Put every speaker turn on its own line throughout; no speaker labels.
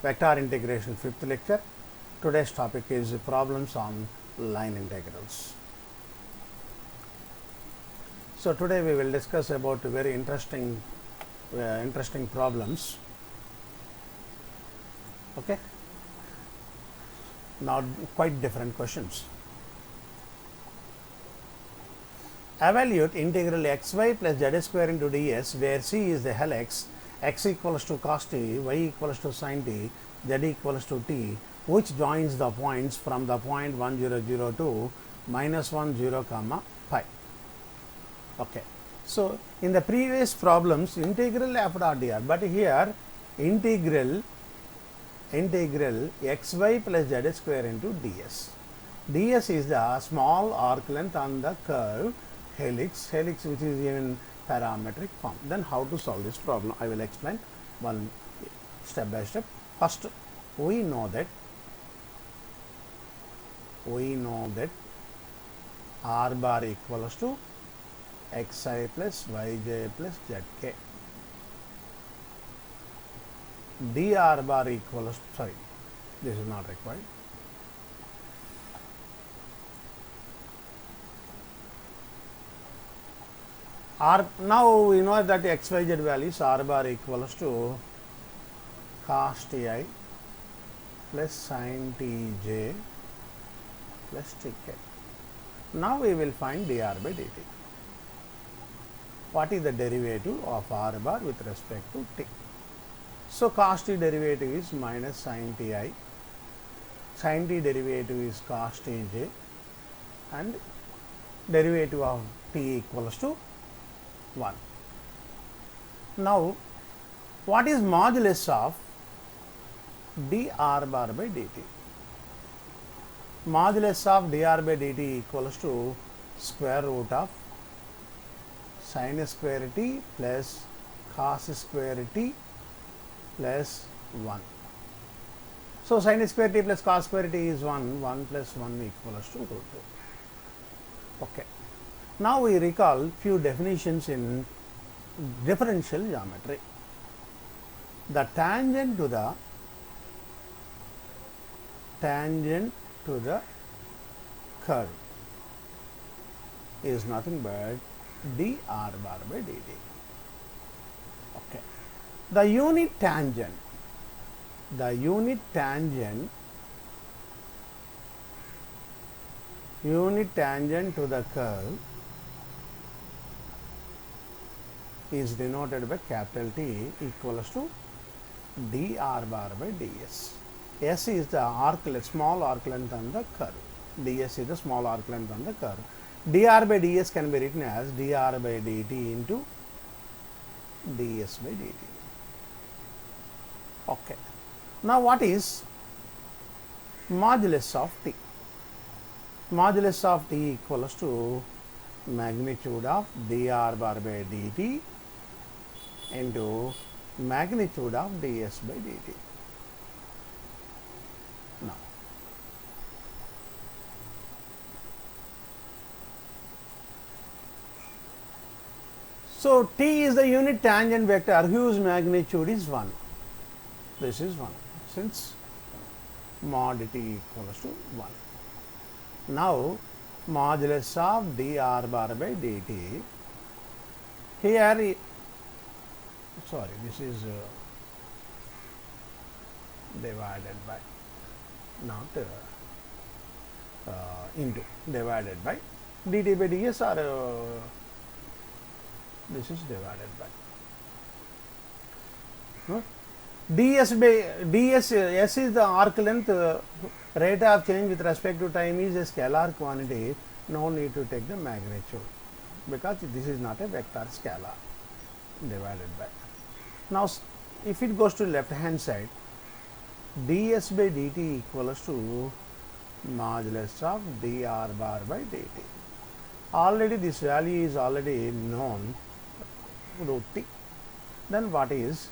Vector Integration 5th lecture. Today's topic is problems on line integrals. So today we will discuss about very interesting problems. Okay. Now quite different questions. Evaluate integral xy plus z square into ds, where c is the helix, x equals to cos t, y equals to sin t, z equals to t, which joins the points from the point 1 0 0 to minus 1 0 comma pi. Okay. So in the previous problems integral f dot dr, but here integral xy plus z square into ds. ds is the small arc length on the curve helix which is in parametric form. Then how to solve this problem? I will explain one step by step. First, we know that r bar equals to xi plus yj plus zk. dr bar equals, sorry, this is not required. R, now we know that xyz values r bar equals to cos ti plus sin tj plus tk. Now we will find dr by dt. What is the derivative of r bar with respect to t? So cos t derivative is minus sin ti, sin t derivative is cos tj, and derivative of t equals to 1. Now, what is modulus of dr bar by dt? Modulus of dr by dt equals to square root of sin square t plus cos square t plus 1. So, sin square t plus cos square t is 1, 1 plus 1 equals to root 2. Okay. Now we recall few definitions in differential geometry. The tangent to the curve is nothing but dr bar by dt. Okay. The unit tangent to the curve is denoted by capital T equals to dr bar by ds. S is the arc length, small arc length on the curve. ds is the small arc length on the curve. dr by ds can be written as dr by dt into ds by dt. Okay. Now what is modulus of t? Modulus of t equals to magnitude of dr bar by dt into magnitude of ds by dt. Now, so t is the unit tangent vector whose magnitude is 1. This is 1, since mod t equals to 1. Now, modulus of dr bar by dt, here, sorry, this is divided by, not into, divided by dt by ds, or this is divided by ds by ds. S is the arc length. Rate of change with respect to time is a scalar quantity. No need to take the magnitude because this is not a vector scalar. Divided by. Now, if it goes to left hand side, ds by dt equals to modulus of dr bar by dt. Already this value is already known, root t. Then what is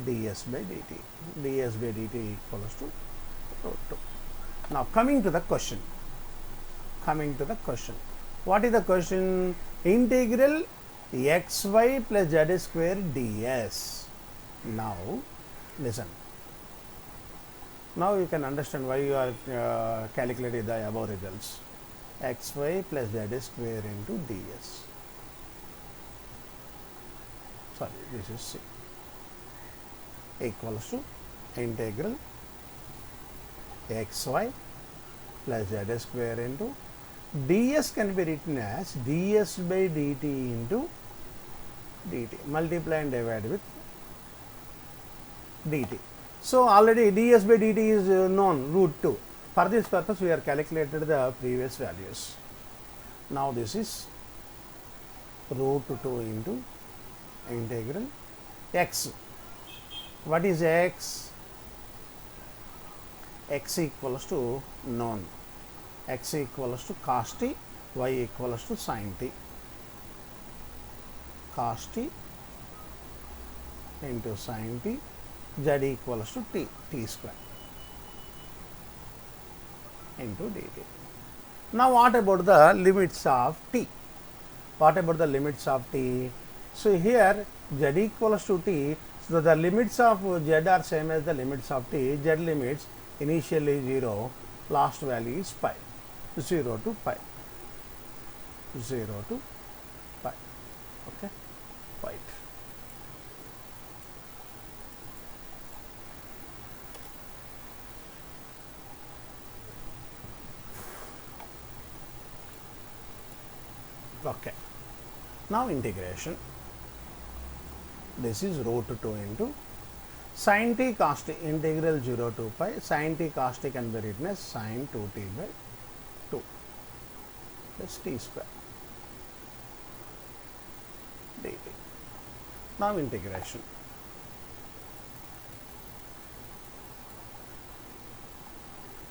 ds by dt? ds by dt equals to root 2. Now coming to the question. What is the question? Integral xy plus z square ds. Now listen. Now you can understand why you are calculating the above results. Xy plus z square into ds. Sorry, this is C. Equals to integral xy plus z square into ds can be written as ds by dt into dt. Multiply and divide with dt. So already ds by dt is known, root 2. For this purpose we are calculated the previous values. Now this is root 2 into integral x. What is x? X equals to known. X equals to cos t, y equals to sin t. Cos t into sin t, z equals to t square into dt. Now what about the limits of t? What about the limits of t? So here z equals to t, so the limits of z are same as the limits of t. Z limits initially 0, last value is pi, 0 to pi, 0 to pi. Okay, right. Okay. Now integration. This is root 2 into sin t cos t, integral 0 to pi. Sin t cos t can be written as sin 2t by 2 plus t square dt. Now integration.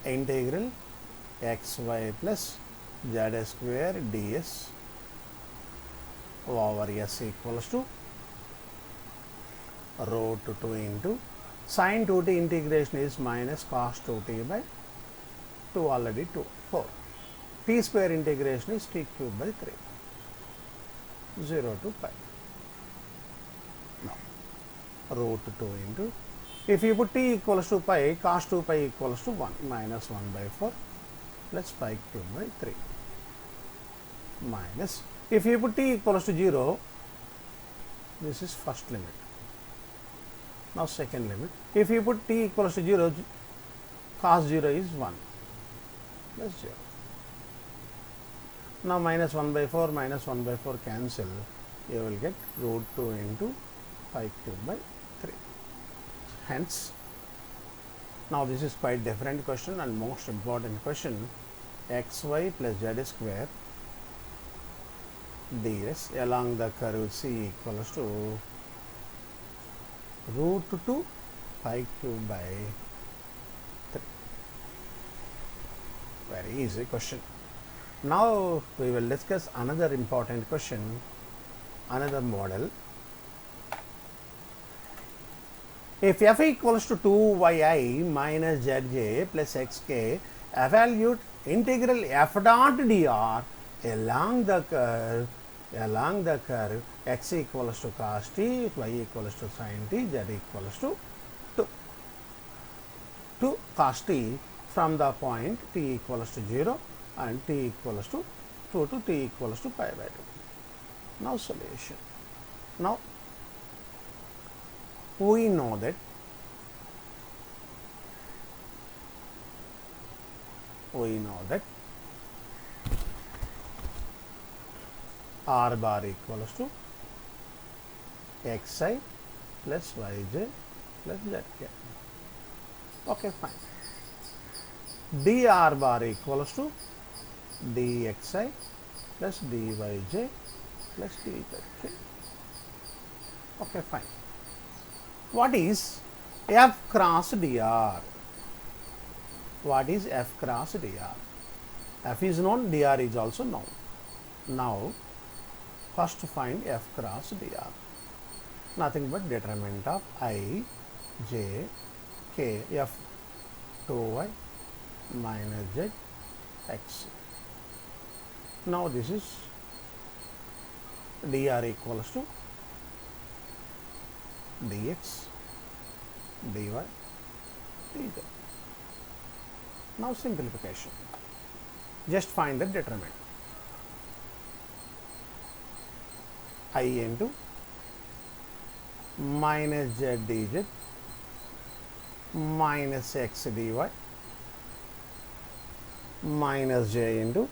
Integral xy plus z square ds over s equals to root 2 into sin 2t integration is minus cos 2t by 2, already 2, 4. T square integration is t cube by 3, 0 to pi. Now root 2 into, if you put t equals to pi, cos 2 pi equals to 1, minus 1 by 4 plus pi cube by 3 minus, if you put t equals to 0, this is first limit. Now second limit, if you put t equals to 0, cos 0 is 1 plus 0. Now minus 1 by 4 minus 1 by 4 cancel, you will get root 2 into pi cube by 3. Hence, now this is quite different question and most important question. Xy plus z square ds along the curve C equals to root 2 pi cube by 3. Very easy question. Now we will discuss another important question, another model. If f equals to 2yi minus zj plus xk, evaluate integral f dot dr along the curve x equals to cos t, y equals to sin t, z equals to 2 cos t from the point t equals to 0 and t equals to 2 to t equals to pi by 2. Now solution. Now we know that r bar equals to xi plus yj plus zk. Okay, fine. dr bar equals to dxi plus dyj plus dzk. Okay, fine. What is f cross dr? What is f cross dr? F is known, dr is also known. Now first find f cross dr. Nothing but determinant of I, j, k, f 2y minus z x. Now this is dr equals to dx, dy, dz. Now simplification. Just find the determinant. I into minus z dz minus x dy minus j into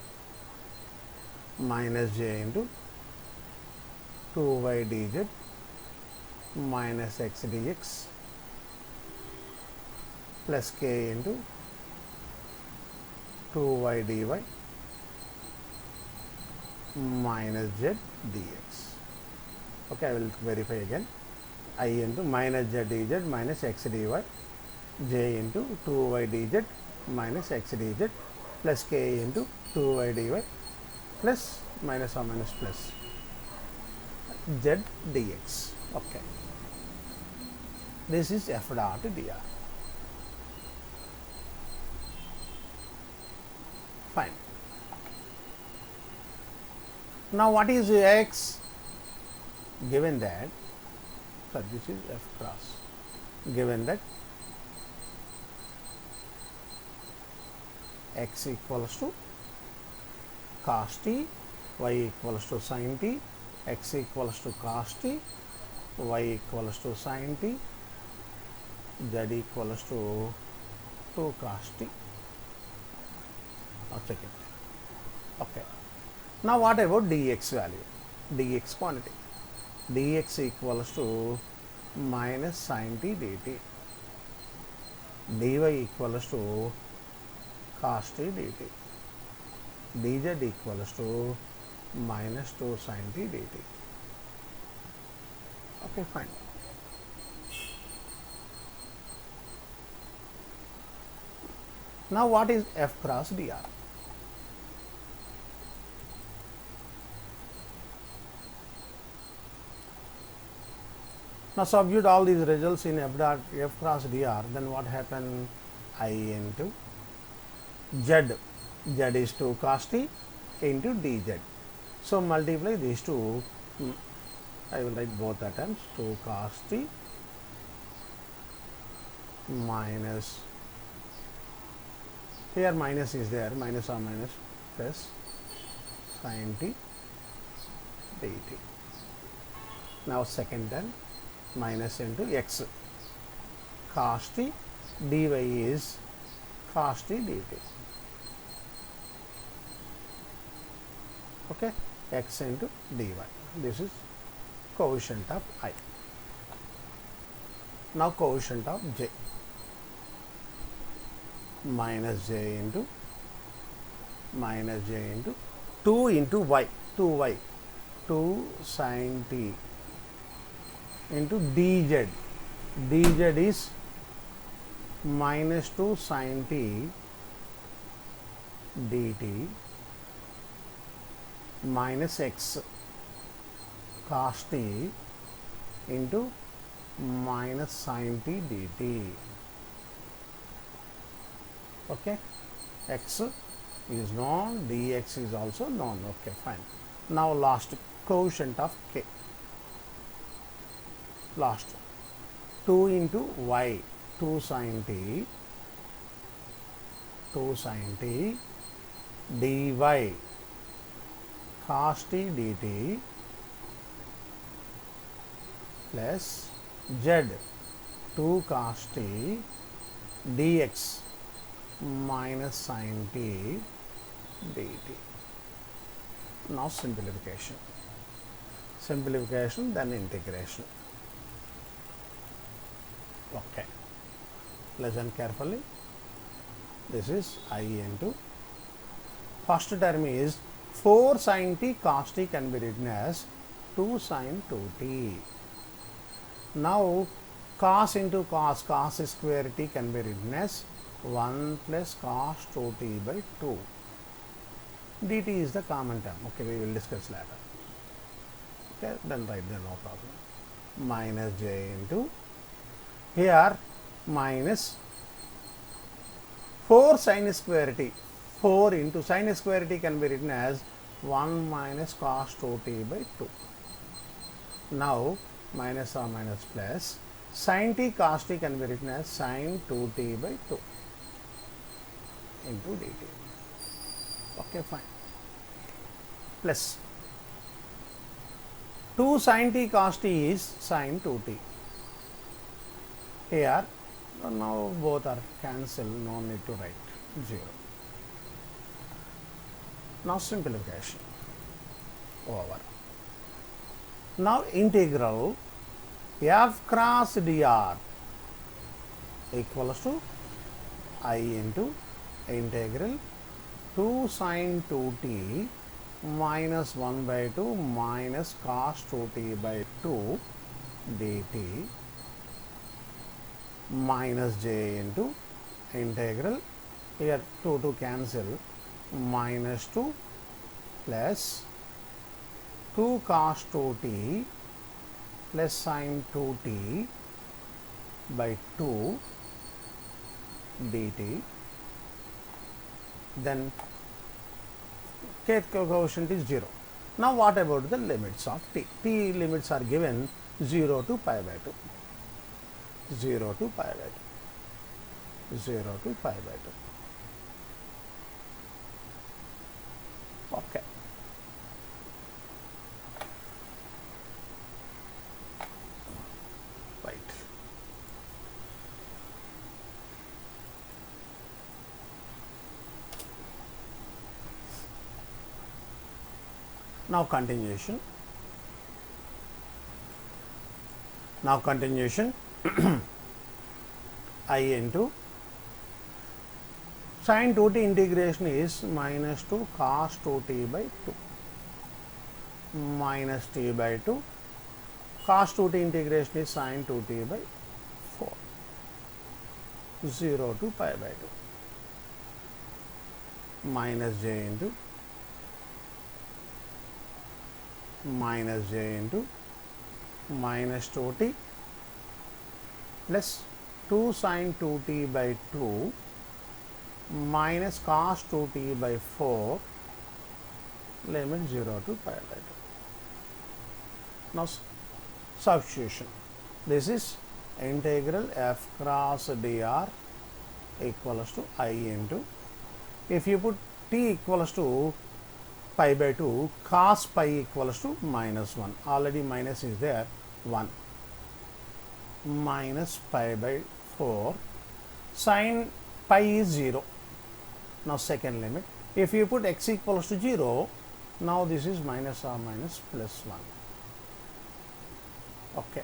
2y dz minus x dx plus k into 2y dy minus z dx. Okay, I will verify again. I into minus z dz minus x dy, j into 2y dz minus x dz plus k into 2y dy plus minus or minus plus z dx. Okay. This is f dot dr. Fine. Now what is x? Given that, so this is f cross, given that x equals to cos t, y equals to sin t, x equals to cos t, y equals to sin t, z equals to 2 cos t. Now check it. Okay. Now what about dx value? Dx quantity. Dx equals to minus sin t dt. Dy equals to cos t dt. Dz equals to minus 2 sin t dt. Okay, fine. Now what is f cross dr? Now substitute all these results in f cross dr, then what happen? I into z, z is 2 cos t into dz. So multiply these two, I will write both items, 2 cos t minus, here minus is there, minus or minus plus sin t dt. Now second term, minus into x, cos t dy is cos t dt. Okay, x into dy. This is coefficient of I. Now coefficient of j, minus j into 2 into y, 2y, 2 sin t into dz. Dz is minus 2 sin t dt minus x cos t into minus sin t dt. Okay, x is known, dx is also known. Okay, fine. Now last, coefficient of k. Last, 2 into y, 2 sin t dy cos t dt plus z 2 cos t dx minus sin t dt. Now simplification. Simplification, then integration. Okay. Listen carefully. This is I into, first term is 4 sin t cos t can be written as 2 sin 2t. Now cos into cos, cos square t can be written as 1 plus cos 2t by 2. dt is the common term. Okay, we will discuss later. Okay, then write there, no problem. Minus j into, here minus 4 sin square t, 4 into sin square t can be written as 1 minus cos 2t by 2. Now minus or minus plus sin t cos t can be written as sin 2t by 2. into dt. Okay, fine. Plus 2 sin t cos t is sin 2t. Here now both are cancelled, no need to write 0. Now simplification over. Now integral f cross dr equals to I into integral 2 sin 2t minus 1 by 2 minus cos 2t by 2 dt minus j into integral, here 2 to cancel, minus 2 plus 2 cos 2t plus sin 2t by 2 dt, then kth coefficient is 0. Now what about the limits of t? T limits are given 0 to pi by 2. 0 to pi by 2, 0 to pi by 2. Okay. Right. Now continuation. Now continuation. I into sin 2t integration is minus 2 cos 2t by 2 minus t by 2 cos 2t integration is sin 2t by 4, 0 to pi by 2 minus j into minus 2t plus 2 sin 2t by 2 minus cos 2t by 4, limit 0 to pi by 2. Now substitution. This is integral f cross dr equals to I into, if you put t equals to pi by 2, cos pi equals to minus 1, already minus is there, 1 minus pi by 4, sin pi is 0. Now second limit, if you put x equals to 0, now this is minus or minus plus 1. Okay.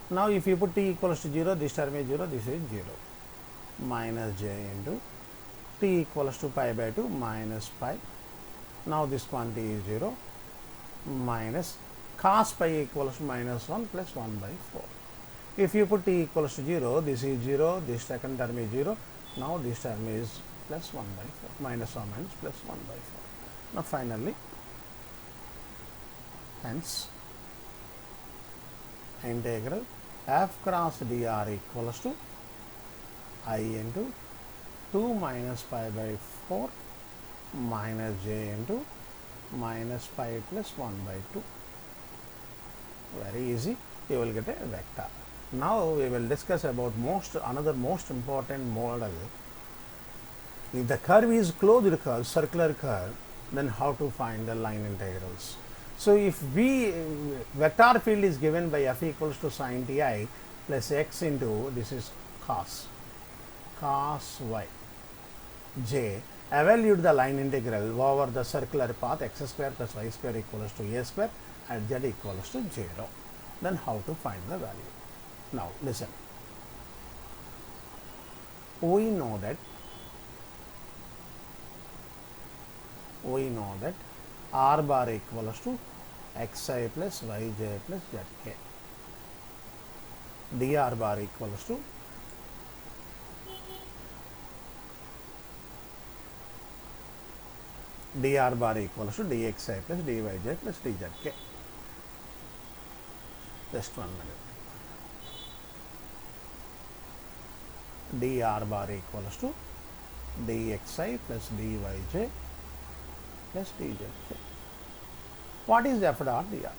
Now if you put t equals to 0, this term is 0, this is 0, minus j into t equals to pi by 2 minus pi, now this quantity is 0, minus cos pi equals to minus 1 plus 1 by 4. If you put t equals to 0, this is 0, this second term is 0, now this term is plus 1 by 4, minus or minus plus 1 by 4. Now finally, hence integral f cross dr equals to I into 2 minus pi by 4 minus j into minus pi plus 1 by 2. Very easy, you will get a vector. Now we will discuss about another most important model. If the curve is closed curve, circular curve, then how to find the line integrals. So if vector field is given by f equals to sin ti plus x into, this is cos y j, evaluate the line integral over the circular path x square plus y square equals to a square at z equals to 0. Then how to find the value? Now listen, we know that r bar equals to xi plus yj plus zk, dr bar equals to dxi plus dyj plus dzk. Just 1 minute. dr bar equals to dxi plus dyj plus dzk. What is f dot dr?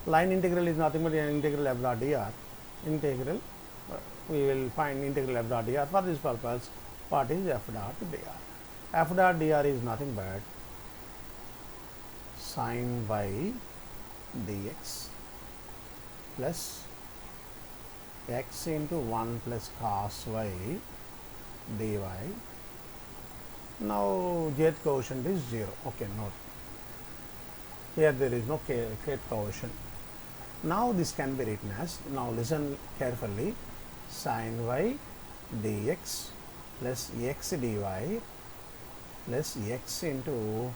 Line integral is nothing but integral f dot dr. We will find integral f dot dr. For this purpose, what is f dot dr? F dot dr is nothing but sin y dx plus x into 1 plus cos y dy. Now jth coefficient is 0. Okay, note. Here there is no kth coefficient. Now this can be written as, now listen carefully, sin y dx plus x dy plus x into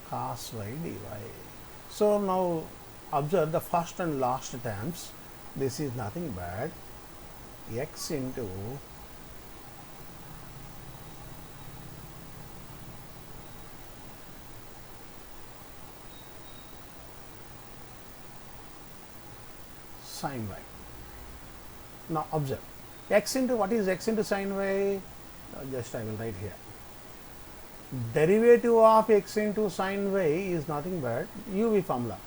cos y dy. So now observe the first and last terms. This is nothing but x into sin y. Now observe, x into, what is x into sin y? Just I will write here. Derivative of x into sin y is nothing but uv formula.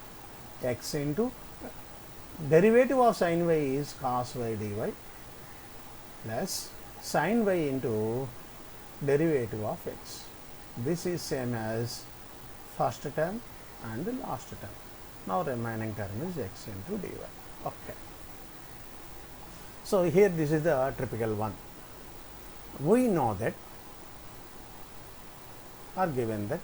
X into derivative of sin y is cos y dy plus sin y into derivative of x. This is same as first term and the last term. Now remaining term is x into dy. Okay. So here this is the typical one. We know that, or given that,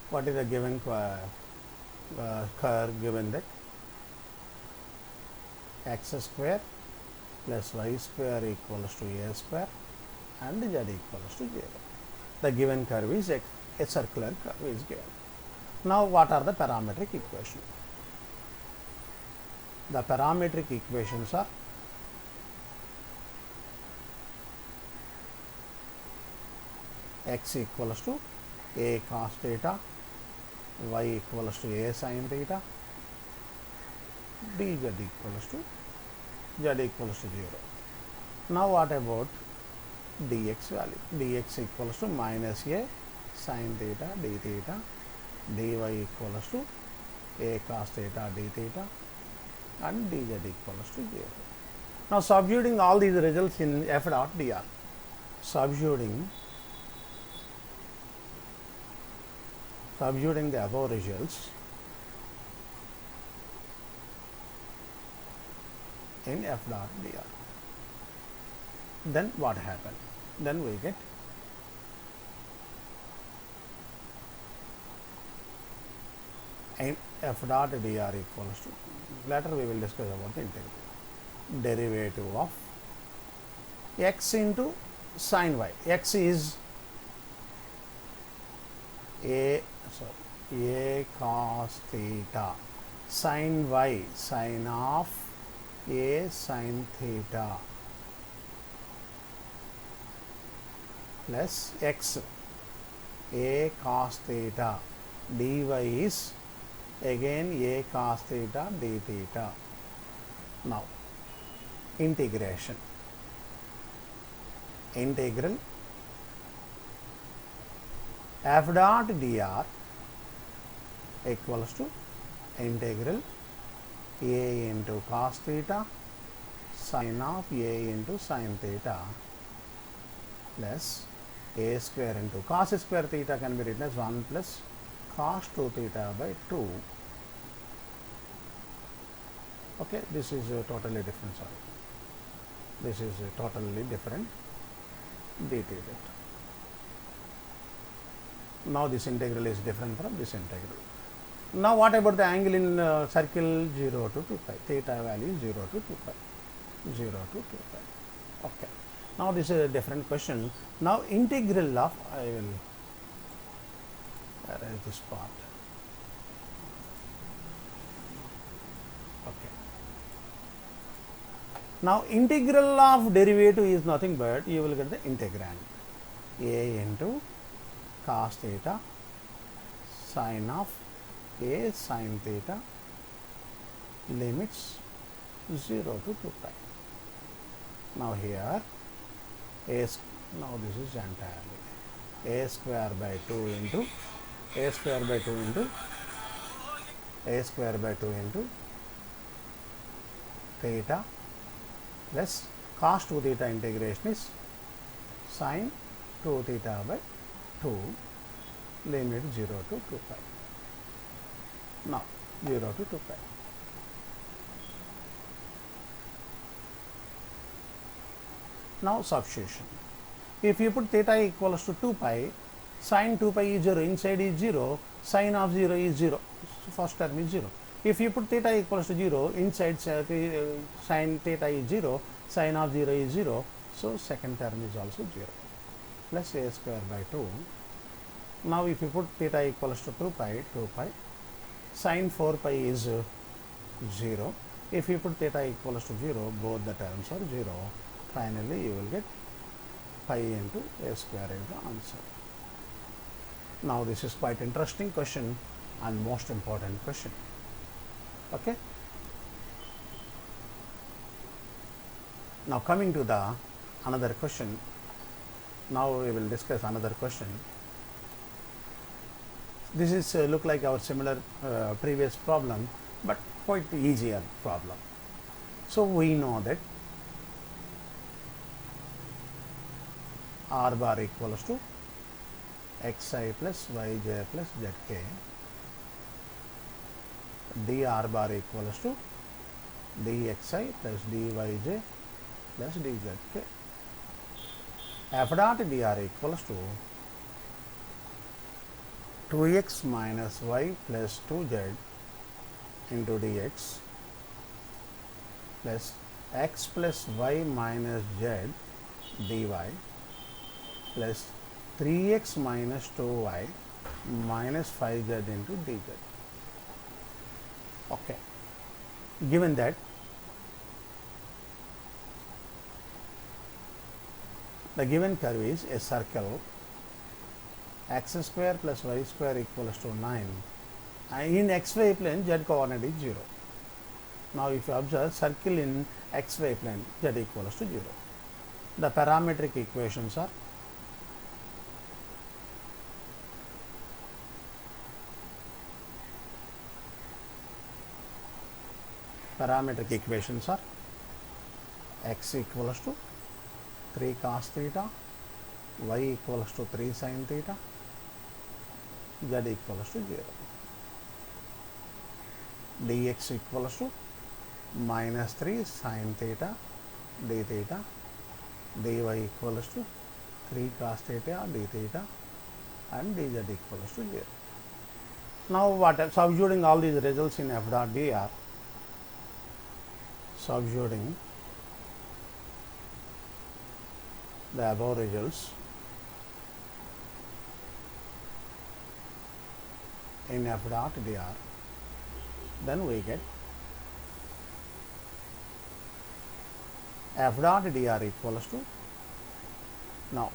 what is the given curve given that x square plus y square equals to a square and z equals to 0. The given curve is a circular curve is given. Now what are the parametric equations? The parametric equations are x equals to a cos theta, y equals to a sin theta, dz equals to z equals to 0. Now what about dx value? Dx equals to minus a sin theta d theta, dy equals to a cos theta d theta and dz equals to 0. Now substituting all these results in f dot dr, substituting the above results in f dot dr, then what happened? Then we get f dot dr equals to, later we will discuss about the integral, derivative of x into sin y. X is a cos theta, sin y sin of a sin theta plus x a cos theta, dy is again a cos theta d theta. Now integral f dot dr equals to integral a into cos theta sin of a into sin theta plus a square into cos square theta can be written as 1 plus cos 2 theta by 2. Okay, this is totally different, sorry. This is totally different d theta. Now this integral is different from this integral. Now what about the angle in circle 0 to 2 pi? Theta value is 0 to 2 pi. 0 to 2 pi. Okay. Now this is a different question. Now integral of, I will arrange this part. Okay. Now integral of derivative is nothing but you will get the integrand a into cos theta sin of a sin theta limits 0 to 2 pi. Now here now this is entirely a square by 2 into a square by 2 into theta plus cos 2 theta integration is sin 2 theta by 2, limit 0 to 2 pi. Now 0 to 2 pi. Now substitution. If you put theta equals to 2 pi, sin 2 pi is 0, inside is 0, sin of 0 is 0, so first term is 0. If you put theta equals to 0, inside sin theta is 0, sin of 0 is 0, so second term is also 0, plus a square by 2. Now if you put theta equals to 2 pi, sin 4 pi is 0. If you put theta equals to 0, both the terms are 0. Finally, you will get pi into a square is the answer. Now this is quite interesting question and most important question. Okay. Now coming to the another question. Now we will discuss another question. This is look like our similar previous problem, but quite easier problem. So we know that r bar equals to xi plus yj plus zk, dr bar equals to dxi plus dyj plus dzk, f dot dr equals to 2x minus y plus 2z into dx plus x plus y minus z dy plus 3x minus 2y minus 5z into dz. Okay. Given that the given curve is a circle x square plus y square equals to 9. In xy plane, z coordinate is 0. Now if you observe circle in xy plane, z equals to 0. The parametric equations are x equals to 3 cos theta, y equals to 3 sin theta, z equals to 0. Dx equals to minus 3 sin theta d theta, dy equals to 3 cos theta d theta, and dz equals to 0. Now what, substituting all these results in f dot dr, substituting the above results in f dot dr, then we get f dot dr equals to, now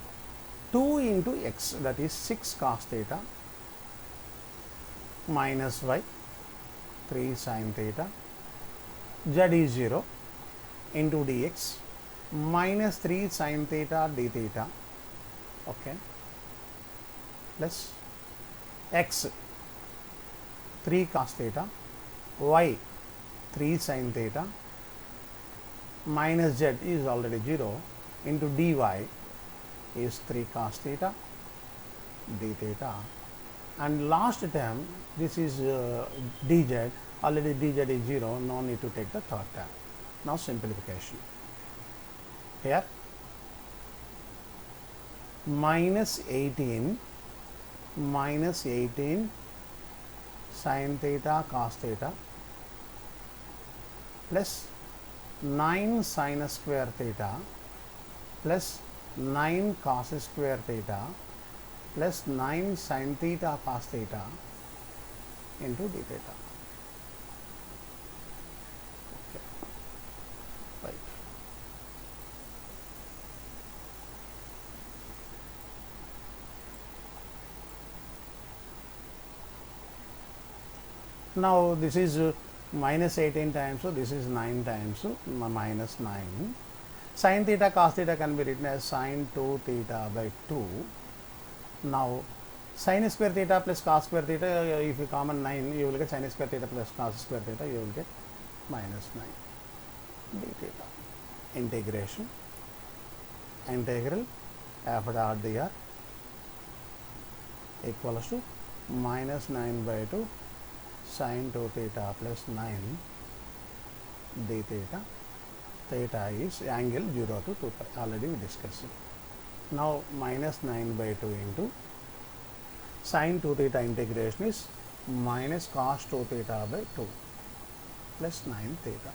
2 into x, that is 6 cos theta minus y 3 sin theta, z is 0 into dx minus 3 sin theta d theta, okay, plus x 3 cos theta, y 3 sin theta, minus z is already 0 into dy is 3 cos theta d theta, and last term this is dz, already dz is 0, no need to take the third term. Now simplification. Here minus 18 sin theta cos theta plus 9 sin square theta plus 9 cos square theta plus 9 sin theta cos theta into d theta. Okay. Right. Now this is minus 18 times, so this is 9 times, so minus 9. Sin theta cos theta can be written as sin 2 theta by 2. Now Sin square theta plus cos square theta, if you common 9, you will get sin square theta plus cos square theta, you will get minus 9 d theta. Integration, integral f dot dr equals to minus 9 by 2 sin 2 theta plus 9 d theta. Theta is angle 0 to 2 pi, already we discussed it. Now minus 9 by 2 into sin 2 theta integration is minus cos 2 theta by 2 plus 9 theta,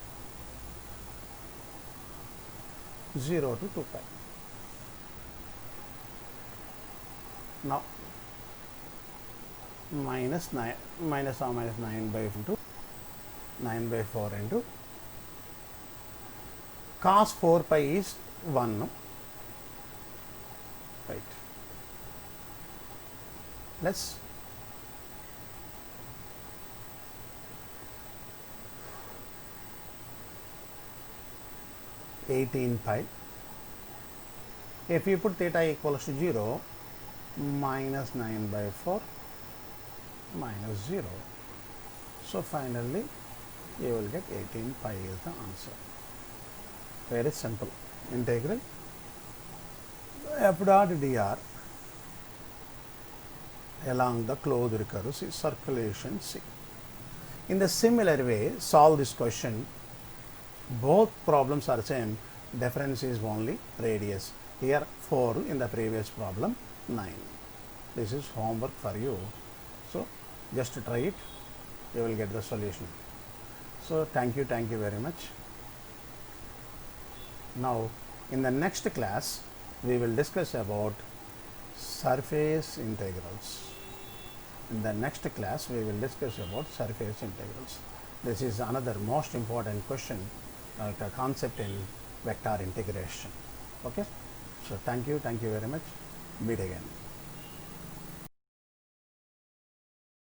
0 to 2 pi. Now minus 9 minus 9 by 2 9 by 4 into cos 4 pi is 1, no? Right. Let's pi. If you put theta equals to 0, minus 9 by 4 minus 0. So finally you will get 18 pi is the answer. Very simple. Integral f dot dr along the closed curve is circulation C. In the similar way, solve this question. Both problems are same. Difference is only radius. Here 4, in the previous problem 9. This is homework for you. So just try it. You will get the solution. So thank you very much. Now in the next class we will discuss about surface integrals. In the next class we will discuss about surface integrals. This is another most important question, a concept in vector integration. Okay. So thank you very much. Meet again.